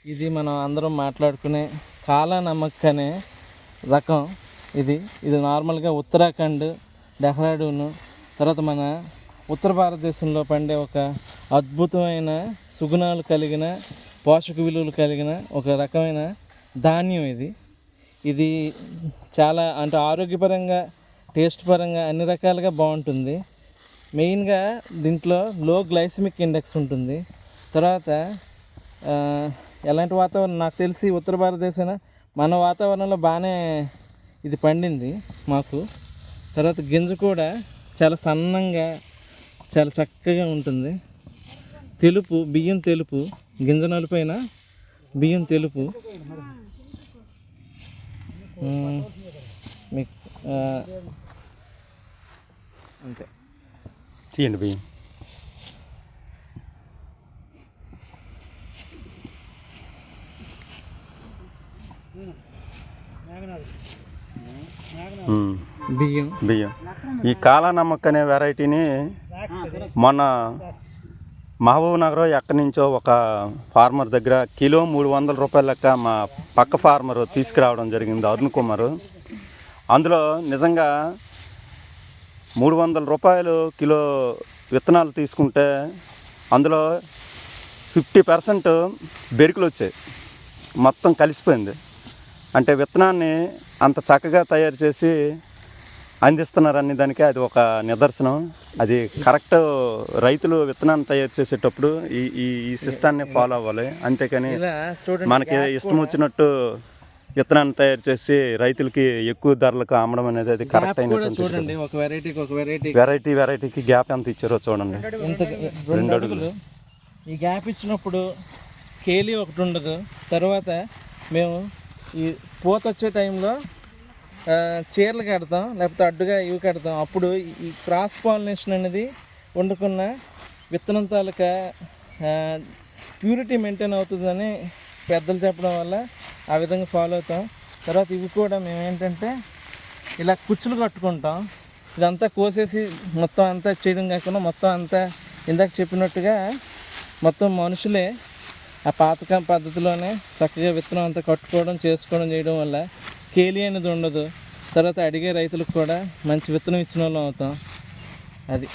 ఇది మనం అందరం మాట్లాడుకునే కాలా నమక్ అనే రకం. ఇది నార్మల్గా ఉత్తరాఖండ్, డెహ్రాడూన్ తర్వాత మన ఉత్తర భారతదేశంలో పండే ఒక అద్భుతమైన సుగుణాలు కలిగిన, పోషక విలువలు కలిగిన ఒక రకమైన ధాన్యం. ఇది చాలా అంటే ఆరోగ్యపరంగా, టేస్ట్ పరంగా అన్ని రకాలుగా బాగుంటుంది. మెయిన్గా దీంట్లో లో గ్లైసిమిక్ ఇండెక్స్ ఉంటుంది. తర్వాత ఎలాంటి వాతావరణం, నాకు తెలిసి ఉత్తర భారతదేశం మన వాతావరణంలో బాగానే ఇది పండింది మాకు. తర్వాత గింజ కూడా చాలా సన్నంగా చాలా చక్కగా ఉంటుంది. తెలుపు, బియ్యం తెలుపు, గింజ నలుపైన బియ్యం తెలుపు. మీకు అంతే తీయండి బియ్యం. బియ్యం ఈ కాలా నమక్ అనే వెరైటీని మొన్న మహబూబ్ నగర్ ఎక్కడి నుంచో ఒక ఫార్మర్ దగ్గర కిలో 300 రూపాయల లెక్క మా పక్క ఫార్మర్ తీసుకురావడం జరిగింది, అరుణ్ కుమార్. అందులో నిజంగా 300 రూపాయలు కిలో విత్తనాలు తీసుకుంటే అందులో 50% బెరుకులు వచ్చాయి, మొత్తం కలిసిపోయింది. అంటే విత్తనాన్ని అంత చక్కగా తయారు చేసి అందిస్తున్నారని దానికి అది ఒక నిదర్శనం. అది కరెక్ట్. రైతులు విత్తనాన్ని తయారు చేసేటప్పుడు ఈ సిస్టాన్ని ఫాలో అవ్వాలి, అంతేకాని మనకి ఇష్టం వచ్చినట్టు విత్తనాన్ని తయారు చేసి రైతులకి ఎక్కువ ధరలకు అమ్మడం అనేది అది కరెక్ట్ అయినటువంటి. చూడండి, ఒక వెరైటీకి గ్యాప్ ఎంత ఇచ్చారో చూడండి, 2 అడుగులు. ఈ గ్యాప్ ఇచ్చినప్పుడు కేలీ ఒకటి ఉండదు. తర్వాత మేము ఈ పూత వచ్చే టైంలో చీరలు కడతాం, లేకపోతే అడ్డుగా ఇవి కడతాం. అప్పుడు ఈ క్రాస్ పాలినేషన్ అనేది వండుకున్న విత్తనం తాలూకా ప్యూరిటీ మెయింటైన్ అవుతుందని పెద్దలు చెప్పడం వల్ల ఆ విధంగా ఫాలో అవుతాం. తర్వాత ఇవి కూడా మేము ఏంటంటే ఇలా కుచ్చులు కట్టుకుంటాం. ఇదంతా కోసేసి మొత్తం అంతా చేయడం కాకుండా మొత్తం అంతా ఇందాక చెప్పినట్టుగా మొత్తం మనుషులే ఆ పాతకం పద్ధతిలోనే చక్కగా విత్తనం అంతా కట్టుకోవడం, చేసుకోవడం చేయడం వల్ల కేలీ అనేది ఉండదు. తర్వాత అడిగే రైతులకు కూడా మంచి విత్తనం ఇచ్చిన వాళ్ళం అవుతాం. అది